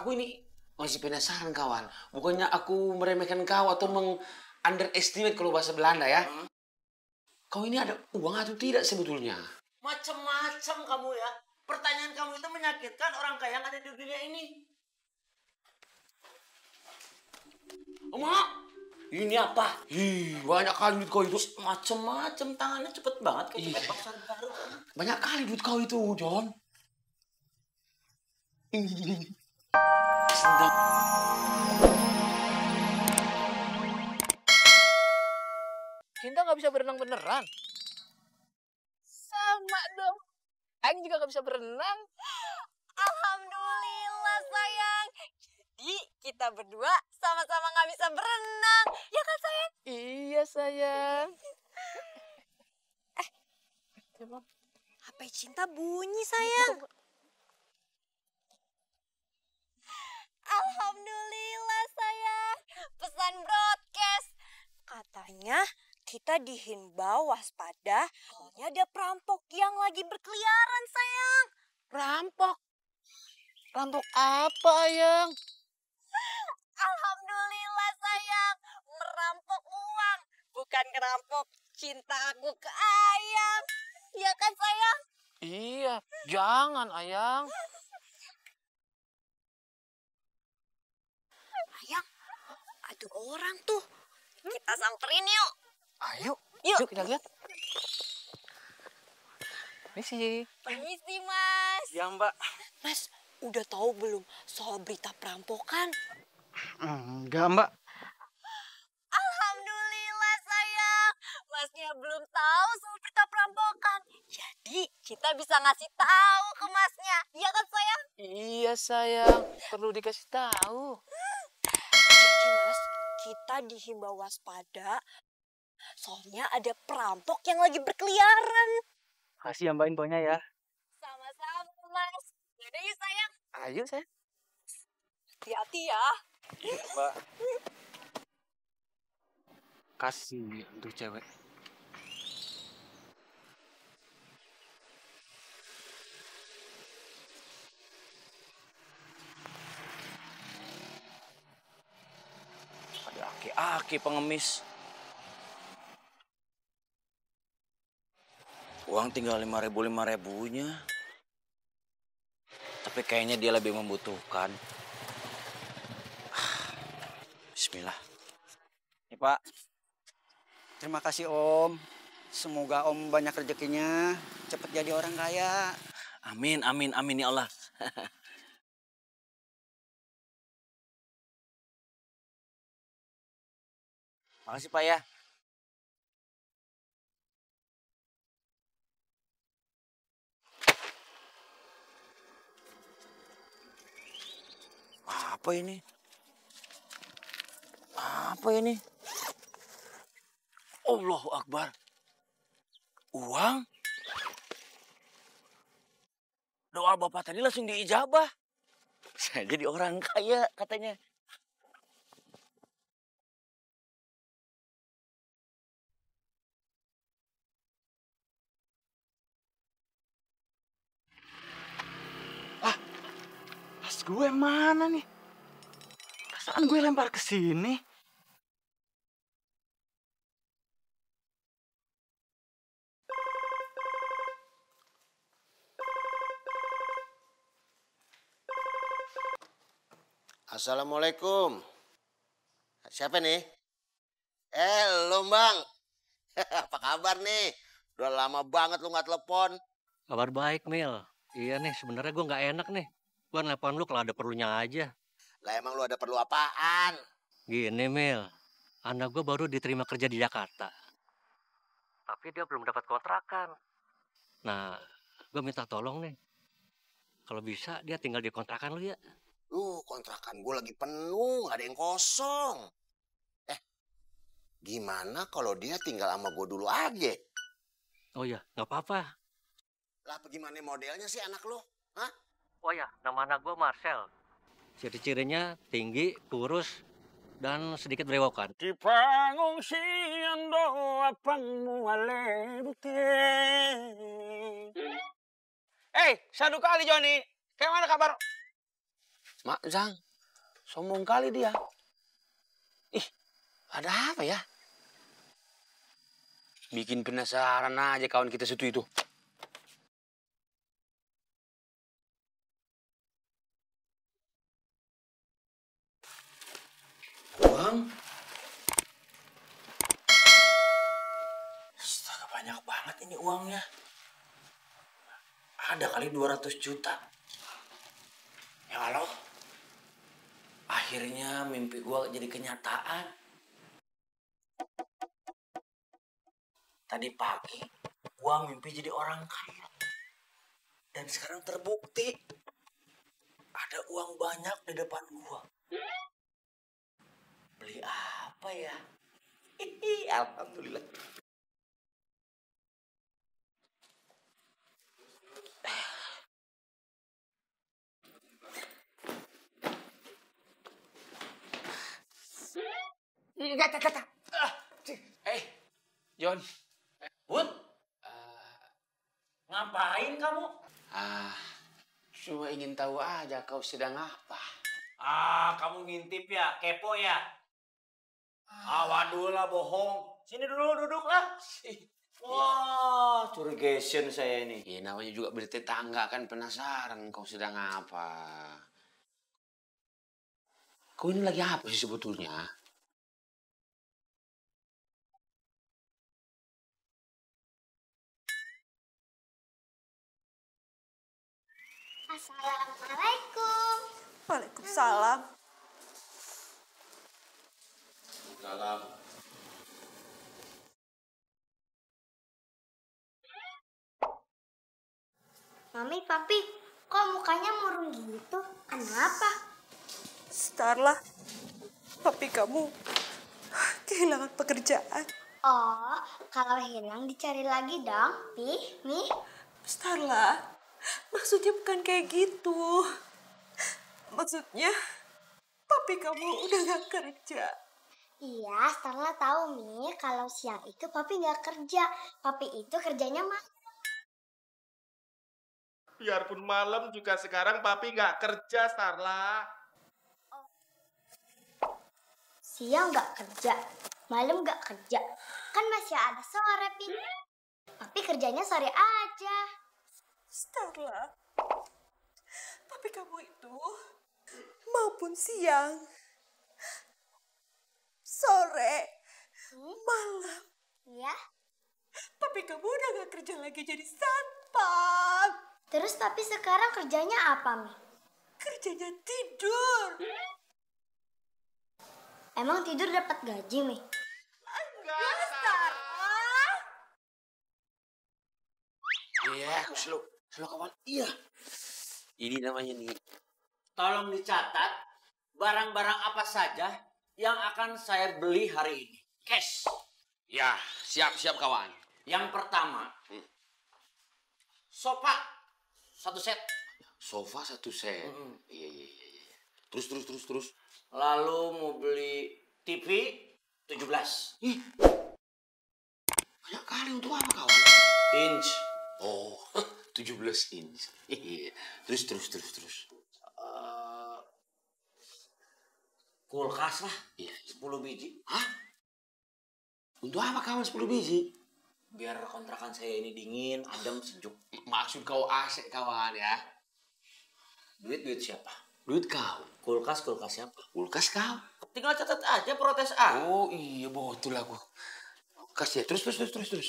aku ini masih penasaran kawan. Bukannya aku meremehkan kau atau underestimate kalau bahasa Belanda ya. Kau ini ada uang atau tidak sebetulnya? Macem-macem kamu ya. Pertanyaan kamu itu menyakitkan orang kaya yang ada di dunia ini. Mak, Ini apa? banyak kali duit kau itu. Macem-macem, tangannya cepet banget kayak cepet pasar baru. Banyak kali duit kau itu, John. Cinta nggak bisa berenang beneran. Sama dong. Aing juga nggak bisa berenang. Alhamdulillah sayang. Jadi kita berdua sama-sama nggak bisa berenang. Ya kan sayang? Iya sayang. HP Cinta bunyi sayang. Alhamdulillah sayang. Pesan broadcast. Katanya kita dihimbau waspada. Soalnya ada perampok yang lagi berkeliaran sayang. Rampok. Rampok apa, Ayang? Alhamdulillah sayang. Merampok uang. Bukan ngerampok cinta aku ke Ayang. Ya kan sayang? Iya, jangan Ayang. Ayang, ada orang tuh. Kita samperin yuk. Ayo, Yuk. yuk kita lihat. Misi. Permisi mas. Ya mbak. Mas, udah tahu belum soal berita perampokan? Enggak mbak. Alhamdulillah sayang. Masnya belum tahu soal berita perampokan. Jadi kita bisa ngasih tahu ke masnya. Iya kan sayang? Iya sayang, perlu dikasih tahu. Jadi mas, kita dihimbau waspada. Soalnya ada perampok yang lagi berkeliaran. Kasih ya mbak infonya ya. Sama-sama mas. Yaudah yuk sayang. Ayo sayang. Hati-hati ya. Mbak. Kasih untuk cewek. Ada aki-aki pengemis. Uang tinggal 5.000-5.000-nya. Tapi kayaknya dia lebih membutuhkan. Bismillah. Ya, Pak. Terima kasih Om. Semoga Om banyak rezekinya, cepat jadi orang kaya. Amin, amin, amin ya Allah. Makasih Pak ya. Apa ini? Apa ini? Allahu Akbar. Uang? Doa Bapak tadi langsung diijabah. Saya jadi orang kaya katanya. Ah, tas gue mana nih? Perasaan gue lempar ke sini. Assalamualaikum. Siapa nih? Lo Bang. Apa kabar nih? Udah lama banget lu nggak telepon. Kabar baik, Mil. Iya nih, sebenarnya gue nggak enak nih. Gue nelpon lu kalau ada perlunya aja. Lah emang lu ada perlu apaan? Gini, Mil. Anak gue baru diterima kerja di Jakarta. Tapi dia belum dapat kontrakan. Nah, gue minta tolong nih. Kalau bisa, dia tinggal di kontrakan lu ya. Kontrakan gue lagi penuh, nggak ada yang kosong. Gimana kalau dia tinggal sama gue dulu aja? Oh ya, nggak apa-apa. Lah bagaimana modelnya sih anak lu? Hah? Oh ya, nama anak gue Marcel. Ciri-cirinya tinggi, kurus, dan sedikit berewokan. Di pengungsian doa pangmuale bute. Satu kali Joni. Kayak mana kabar? Mak Zhang, sombong kali dia. Ih, ada apa ya? Bikin penasaran aja kawan kita situ itu. Uang? Astaga, banyak banget ini uangnya. Ada kali 200 juta. Ya Allah. Akhirnya mimpi gua jadi kenyataan. Tadi pagi gua mimpi jadi orang kaya. Dan sekarang terbukti ada uang banyak di depan gua. Beli apa ya? Alhamdulillah. John. Bud, ngapain kamu? Cuma ingin tahu aja kau sedang apa. Kamu ngintip ya, kepo ya? Waduh lah, bohong. Sini dulu, duduk lah. Wah, curigation saya ini. Ya namanya juga bertetangga kan, penasaran kau sedang apa. Kau ini lagi apa sih sebetulnya? Assalamualaikum. Waalaikumsalam. Salam. Mami, Papi, kok mukanya murung gitu? Kenapa? Starla, papi kamu kehilangan pekerjaan. Oh, kalau hilang dicari lagi dong, Mi. Starla, maksudnya bukan kayak gitu. Maksudnya, papi kamu udah gak kerja. Iya, Starla tahu, Mi, kalau siang itu Papi nggak kerja. Papi itu kerjanya Biarpun malam juga sekarang papi nggak kerja, Starla. siang nggak kerja, malam nggak kerja. Kan masih ada sore, Pi. Papi kerjanya sore aja. Starla, papi kamu itu maupun siang, sore, malam, Ya. papi kamu udah gak kerja lagi jadi satpam. Terus Papi sekarang kerjanya apa, Mi? Kerjanya tidur. Emang tidur dapat gaji, Mi? Enggak, Starla. Iya, slow kawan. Iya. Ini namanya nih. Tolong dicatat barang-barang apa saja yang akan saya beli hari ini. Cash. Ya, siap kawan. Yang pertama, sofa 1 set. Sofa 1 set. Iya. Terus. Lalu mau beli TV 17 Ih, banyak kali untuk apa kawan? inch. Oh, 17 inch. Iya. Terus. Kulkas lah, Iya. 10 biji. Hah? Untuk apa kawan 10 biji? Biar kontrakan saya ini dingin, adem, sejuk. Maksud kau asik kawan ya? Duit siapa? Duit kau. Kulkas siapa? Kulkas kau. Tinggal catat aja protes A. Oh iya betul aku. Kasih ya. Terus.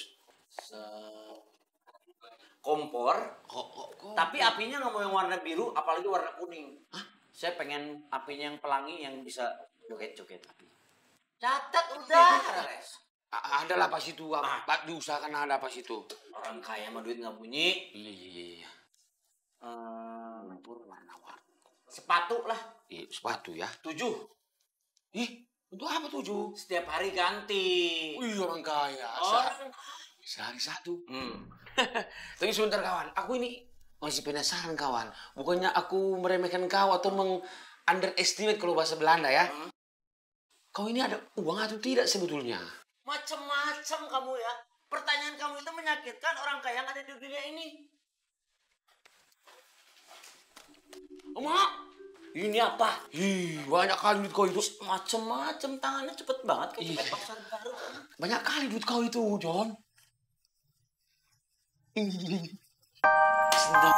Kompor. Kok. Tapi apinya nggak mau yang warna biru, apalagi warna kuning. Hah? Saya pengen apinya yang pelangi yang bisa joget-joget api. Catat udah. Ada lah pas itu. Diusahakan ada pas itu. Orang kaya mah duit nggak bunyi. Iya. Kompor warna-warni. Sepatu lah. Iya, sepatu ya. 7. Ih, untuk apa 7? Setiap hari ganti. Wih, orang kaya. Sehari 1. Tapi sebentar kawan, aku ini masih penasaran kawan. Bukannya aku meremehkan kau atau underestimate kalau bahasa Belanda ya. Kau ini ada uang atau tidak sebetulnya? Macem-macem kamu ya. Pertanyaan kamu itu menyakitkan orang kaya yang ada di dunia ini. Mak, Ini apa? Ih, banyak kali duit kau itu. Macem-macem, tangannya cepet banget kayak cepet pasar baru. Banyak kali duit kau itu, John. Ini. Sedap.